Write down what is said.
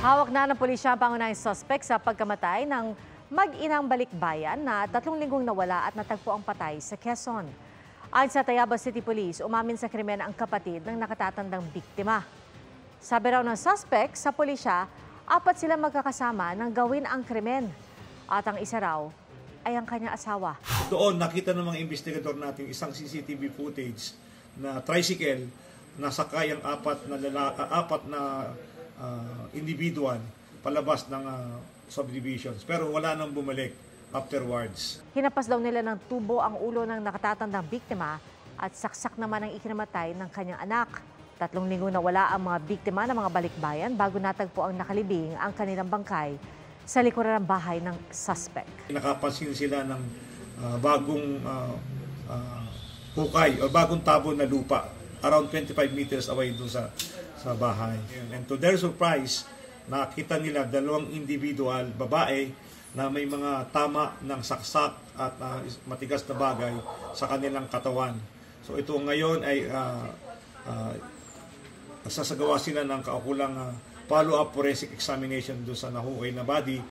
Hawak na ng pulisya ang pangunahing suspect sa pagkamatay ng mag-inang balikbayan na 3 linggong nawala at natagpo ang patay sa Quezon. Ayon sa Tayabas City Police, umamin sa krimen ang kapatid ng nakatatandang biktima. Sabi raw ng suspect sa pulisya, 4 sila magkakasama nang gawin ang krimen. At ang isa raw ay ang kanyang asawa. Doon nakita ng mga investigador natin isang CCTV footage na tricycle na sakay ang apat na individual palabas ng subdivisions. Pero wala nang bumalik afterwards. Hinapas daw nila ng tubo ang ulo ng nakatatandang biktima at saksak naman ang ikinamatay ng kanyang anak. 3 linggo na wala ang mga biktima ng mga balikbayan bago natagpo ang nakalibing ang kanilang bangkay sa likuran ng bahay ng suspect. Nakapansin sila ng bagong hukay o bagong tabo na lupa around 25 meters away doon sa bahay. And to their surprise, nakita nila 2 individual, babae, na may mga tama ng saksak at matigas na bagay sa kanilang katawan. So ito ngayon ay sasagawa sila ng kaukulang follow-up forensic examination doon sa nahuhukay na body